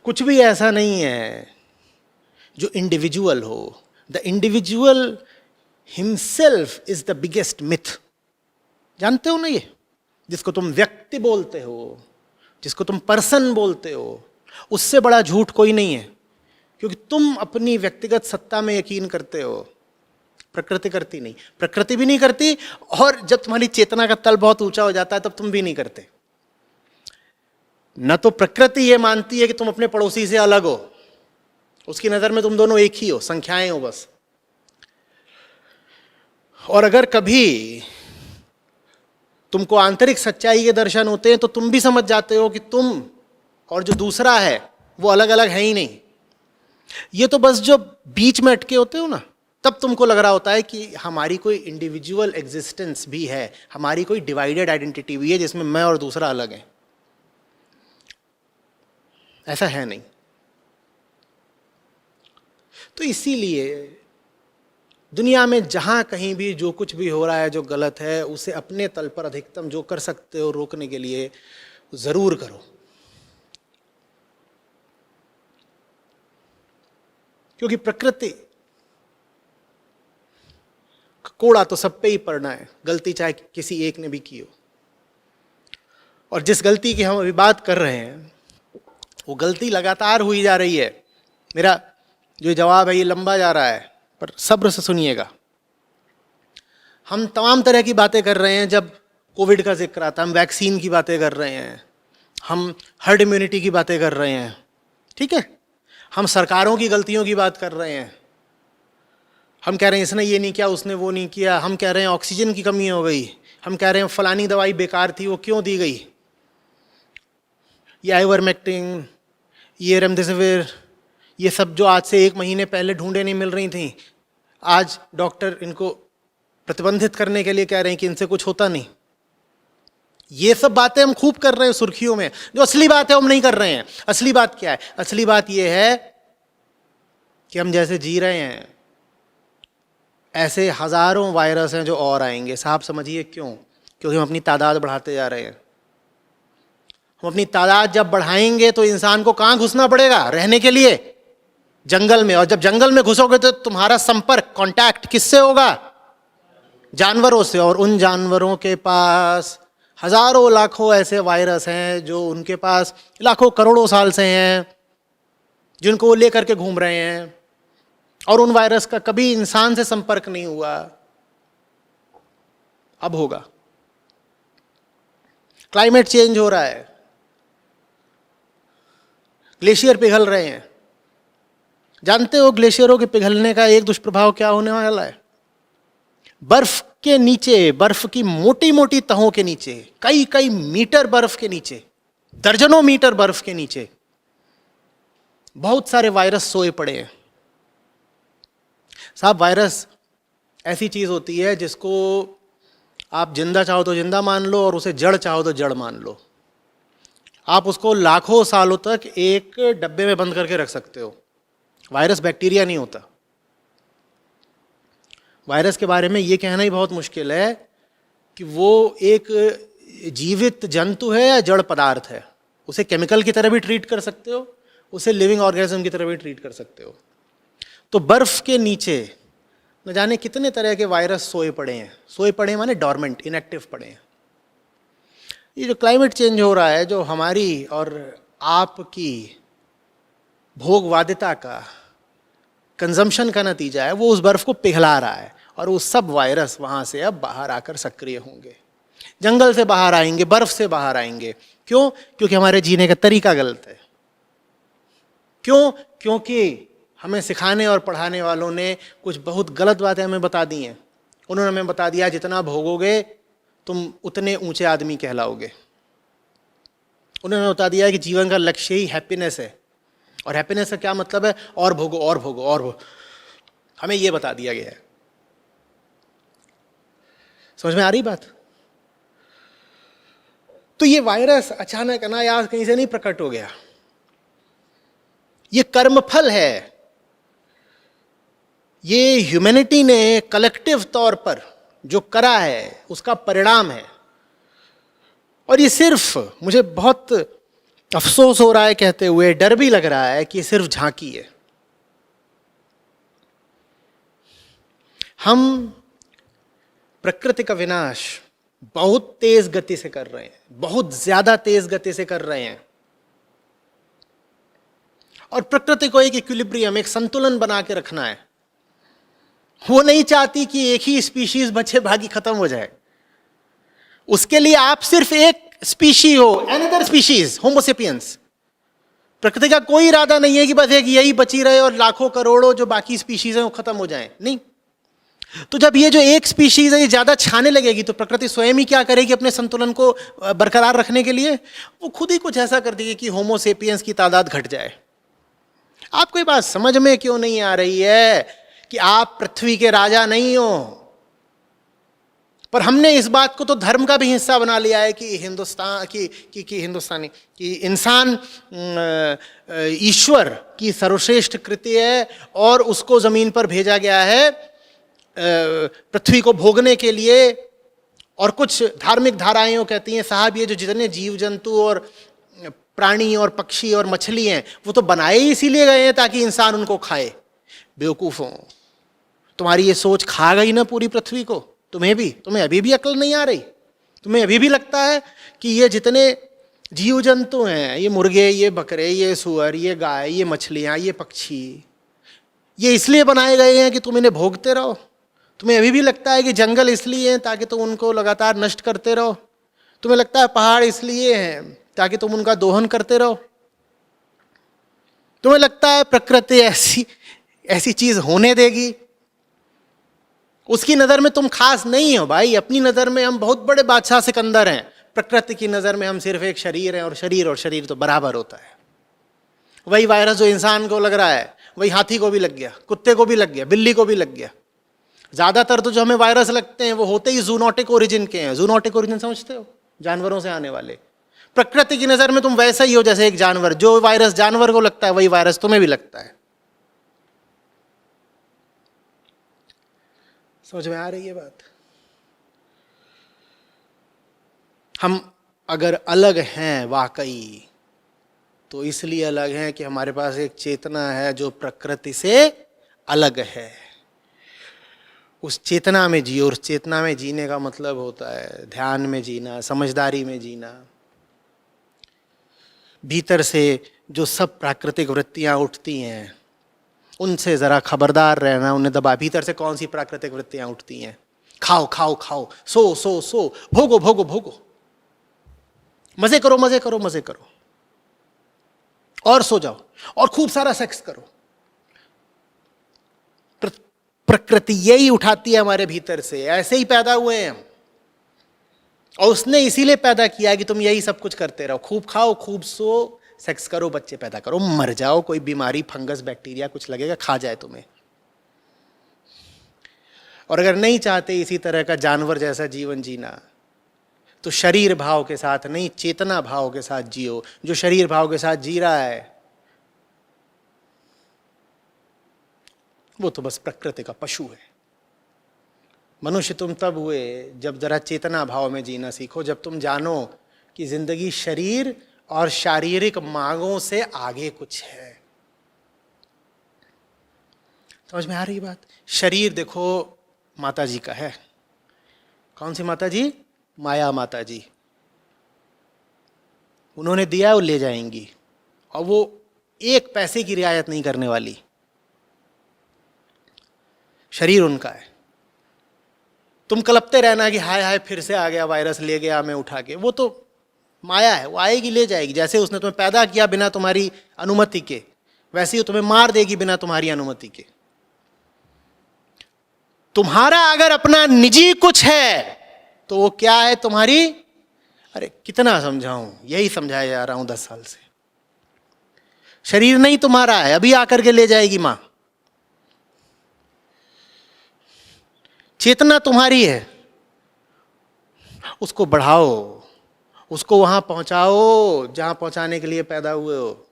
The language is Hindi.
कुछ भी ऐसा नहीं है जो इंडिविजुअल हो। The individual himself is the biggest myth. जानते हो ना ये? जिसको तुम व्यक्ति बोलते हो, जिसको तुम पर्सन बोलते हो, उससे बड़ा झूठ कोई नहीं है। क्योंकि तुम अपनी व्यक्तिगत सत्ता में यकीन करते हो, प्रकृति करती नहीं, प्रकृति भी नहीं करती, और जब तुम्हारी चेतना का तल बहुत ऊंचा हो जाता है तब तुम भी नहीं करते। न तो प्रकृति ये मानती है कि तुम अपने पड़ोसी से अलग हो, उसकी नजर में तुम दोनों एक ही हो, संख्याएं हो बस। और अगर कभी तुमको आंतरिक सच्चाई के दर्शन होते हैं तो तुम भी समझ जाते हो कि तुम और जो दूसरा है वो अलग अलग है ही नहीं। ये तो बस जो बीच में अटके होते हो ना, तब तुमको लग रहा होता है कि हमारी कोई इंडिविजुअल एग्जिस्टेंस भी है, हमारी कोई डिवाइडेड आइडेंटिटी भी है जिसमें मैं और दूसरा अलग है। ऐसा है नहीं। तो इसीलिए दुनिया में जहां कहीं भी जो कुछ भी हो रहा है जो गलत है, उसे अपने तल पर अधिकतम जो कर सकते हो रोकने के लिए जरूर करो। क्योंकि प्रकृति कोड़ा तो सब पे ही पड़ना है, गलती चाहे किसी एक ने भी की हो। और जिस गलती की हम अभी बात कर रहे हैं वो गलती लगातार हुई जा रही है। मेरा जो जवाब है ये लंबा जा रहा है, पर सब्र से सुनिएगा। हम तमाम तरह की बातें कर रहे हैं। जब कोविड का जिक्र आता, हम वैक्सीन की बातें कर रहे हैं, हम हर्ड इम्यूनिटी की बातें कर रहे हैं, ठीक है। हम सरकारों की गलतियों की बात कर रहे हैं। हम कह रहे हैं इसने ये नहीं किया, उसने वो नहीं किया। हम कह रहे हैं ऑक्सीजन की कमी हो गई। हम कह रहे हैं फलानी दवाई बेकार थी, वो क्यों दी गई। ये आइवरमेक्टिन, ये रेमडेसिविर, ये सब जो आज से 1 महीने पहले ढूंढे नहीं मिल रही थी, आज डॉक्टर इनको प्रतिबंधित करने के लिए कह रहे हैं कि इनसे कुछ होता नहीं। ये सब बातें हम खूब कर रहे हैं सुर्खियों में। जो असली बात है हम नहीं कर रहे हैं। असली बात क्या है? असली बात यह है कि हम जैसे जी रहे हैं ऐसे हजारों वायरस हैं जो और आएंगे। साहब समझिए क्यों? क्योंकि हम अपनी तादाद बढ़ाते जा रहे हैं। हम अपनी तादाद जब बढ़ाएंगे तो इंसान को कहां घुसना पड़ेगा रहने के लिए? जंगल में। और जब जंगल में घुसोगे तो तुम्हारा संपर्क, कांटेक्ट किससे होगा? जानवरों से। और उन जानवरों के पास हजारों लाखों ऐसे वायरस हैं जो उनके पास लाखों करोड़ों साल से हैं, जिनको वो लेकर के घूम रहे हैं। और उन वायरस का कभी इंसान से संपर्क नहीं हुआ, अब होगा। क्लाइमेट चेंज हो रहा है, ग्लेशियर पिघल रहे हैं। जानते हो ग्लेशियरों के पिघलने का एक दुष्प्रभाव क्या होने वाला है? बर्फ के नीचे, बर्फ की मोटी मोटी तहों के नीचे, कई कई मीटर बर्फ के नीचे, दर्जनों मीटर बर्फ के नीचे बहुत सारे वायरस सोए पड़े हैं। साहब वायरस ऐसी चीज होती है जिसको आप जिंदा चाहो तो जिंदा मान लो और उसे जड़ चाहो तो जड़ मान लो। आप उसको लाखों सालों तक एक डब्बे में बंद करके रख सकते हो। वायरस बैक्टीरिया नहीं होता। वायरस के बारे में ये कहना ही बहुत मुश्किल है कि वो एक जीवित जंतु है या जड़ पदार्थ है। उसे केमिकल की तरह भी ट्रीट कर सकते हो, उसे लिविंग ऑर्गेनिज्म की तरह भी ट्रीट कर सकते हो। तो बर्फ के नीचे न जाने कितने तरह के वायरस सोए पड़े हैं। सोए पड़े माने डॉर्मेंट, इनएक्टिव पड़े हैं। ये जो क्लाइमेट चेंज हो रहा है, जो हमारी और आपकी भोगवादिता का, कंजम्पशन का नतीजा है, वो उस बर्फ को पिघला रहा है। और वो सब वायरस वहां से अब बाहर आकर सक्रिय होंगे, जंगल से बाहर आएंगे, बर्फ से बाहर आएंगे। क्यों? क्योंकि हमारे जीने का तरीका गलत है। क्यों? क्योंकि हमें सिखाने और पढ़ाने वालों ने कुछ बहुत गलत बातें हमें बता दी हैं। उन्होंने हमें बता दिया जितना भोगोगे तुम उतने ऊंचे आदमी कहलाओगे। उन्होंने बता दिया कि जीवन का लक्ष्य ही हैप्पीनेस है। और हैप्पीनेस का क्या मतलब है? और भोगो और भोगो और भोगो। हमें यह बता दिया गया है। समझ में आ रही बात? तो ये वायरस अचानक अनायास कहीं से नहीं प्रकट हो गया। ये कर्मफल है। ये ह्यूमैनिटी ने कलेक्टिव तौर पर जो करा है उसका परिणाम है। और ये सिर्फ, मुझे बहुत अफसोस हो रहा है कहते हुए, डर भी लग रहा है कि ये सिर्फ झांकी है। हम प्रकृति का विनाश बहुत तेज गति से कर रहे हैं, बहुत ज्यादा तेज गति से कर रहे हैं, और प्रकृति को एक इक्विलिब्रियम, एक संतुलन बना के रखना है। वो नहीं चाहती कि एक ही स्पीशीज बचे बाकी खत्म हो जाए। उसके लिए आप सिर्फ एक स्पीशी हो, अनदर स्पीशीज, होमोसेपियंस। प्रकृति का कोई इरादा नहीं है कि बस एक यही बची रहे और लाखों करोड़ों जो बाकी स्पीशीज हैं वो खत्म हो जाएं, नहीं। तो जब ये जो एक स्पीशीज है ये ज्यादा छाने लगेगी तो प्रकृति स्वयं ही क्या करेगी अपने संतुलन को बरकरार रखने के लिए? वो खुद ही कुछ ऐसा कर देगी कि होमोसेपियंस की तादाद घट जाए। आपको ये बात समझ में क्यों नहीं आ रही है कि आप पृथ्वी के राजा नहीं हो? पर हमने इस बात को तो धर्म का भी हिस्सा बना लिया है कि हिंदुस्तानी कि इंसान ईश्वर की सर्वश्रेष्ठ कृति है और उसको जमीन पर भेजा गया है पृथ्वी को भोगने के लिए। और कुछ धार्मिक धाराएं कहती हैं साहब ये जो जितने जीव जंतु और प्राणी और पक्षी और मछली हैं वो तो बनाए ही इसीलिए गए हैं ताकि इंसान उनको खाए। बेवकूफ़ों, तुम्हारी ये सोच खा गई ना पूरी पृथ्वी को। तुम्हें अभी भी अक्ल नहीं आ रही? तुम्हें अभी भी लगता है कि ये जितने जीव जंतु हैं, ये मुर्गे, ये बकरे, ये सुअर, ये गाय, ये मछलियाँ, ये पक्षी, ये इसलिए बनाए गए हैं कि तुम इन्हें भोगते रहो? तुम्हें अभी भी लगता है कि जंगल इसलिए हैं ताकि तुम उनको लगातार नष्ट करते रहो? तुम्हें लगता है पहाड़ इसलिए हैं ताकि तुम उनका दोहन करते रहो? तुम्हें लगता है प्रकृति ऐसी चीज होने देगी? उसकी नजर में तुम खास नहीं हो भाई। अपनी नजर में हम बहुत बड़े बादशाह सिकंदर हैं, प्रकृति की नजर में हम सिर्फ एक शरीर हैं, और शरीर तो बराबर होता है। वही वायरस जो इंसान को लग रहा है वही हाथी को भी लग गया, कुत्ते को भी लग गया, बिल्ली को भी लग गया। ज्यादातर तो जो हमें वायरस लगते हैं वो होते ही जूनोटिक ओरिजिन के हैं। जूनोटिक ओरिजिन समझते हो? जानवरों से आने वाले। प्रकृति की नजर में तुम वैसा ही हो जैसे एक जानवर। जो वायरस जानवर को लगता है वही वायरस तुम्हें भी लगता है। समझ में आ रही है बात? हम अगर अलग हैं वाकई तो इसलिए अलग हैं कि हमारे पास एक चेतना है जो प्रकृति से अलग है। उस चेतना में जियो। उस चेतना में जीने का मतलब होता है ध्यान में जीना, समझदारी में जीना। भीतर से जो सब प्राकृतिक वृत्तियां उठती हैं उनसे जरा खबरदार रहना, उन्हें दबा। भीतर से कौन सी प्राकृतिक वृत्तियां उठती हैं? खाओ खाओ खाओ, सो सो सो, भोगो भोगो भोगो, मजे करो मजे करो मजे करो, और सो जाओ, और खूब सारा सेक्स करो। प्रकृति यही उठाती है हमारे भीतर से। ऐसे ही पैदा हुए हैं हम, और उसने इसीलिए पैदा किया कि तुम यही सब कुछ करते रहो। खूब खाओ, खूब सो, सेक्स करो, बच्चे पैदा करो, मर जाओ, कोई बीमारी, फंगस, बैक्टीरिया कुछ लगेगा, खा जाए तुम्हें। और अगर नहीं चाहते इसी तरह का जानवर जैसा जीवन जीना तो शरीर भाव के साथ नहीं, चेतना भाव के साथ जियो। जो शरीर भाव के साथ जी रहा है वो तो बस प्रकृति का पशु है। मनुष्य तुम तब हुए जब जरा चेतना भाव में जीना सीखो, जब तुम जानो कि जिंदगी शरीर और शारीरिक मांगों से आगे कुछ है। समझ में आ रही बात? शरीर देखो माता जी का है। कौन सी माता जी? माया माता जी। उन्होंने दिया वो ले जाएंगी, और वो एक पैसे की रियायत नहीं करने वाली। शरीर उनका है। तुम कलपते रहना कि हाय हाय फिर से आ गया वायरस, ले गया मैं उठा के। वो तो माया है, वो आएगी ले जाएगी। जैसे उसने तुम्हें पैदा किया बिना तुम्हारी अनुमति के, वैसे ही तुम्हें मार देगी बिना तुम्हारी अनुमति के। तुम्हारा अगर अपना निजी कुछ है तो वो क्या है? तुम्हारी, अरे कितना समझाऊं, यही समझाया जा रहा हूं 10 साल से। शरीर नहीं तुम्हारा है, अभी आकर के ले जाएगी मां। चेतना तुम्हारी है, उसको बढ़ाओ, उसको वहां पहुंचाओ जहां पहुंचाने के लिए पैदा हुए हो।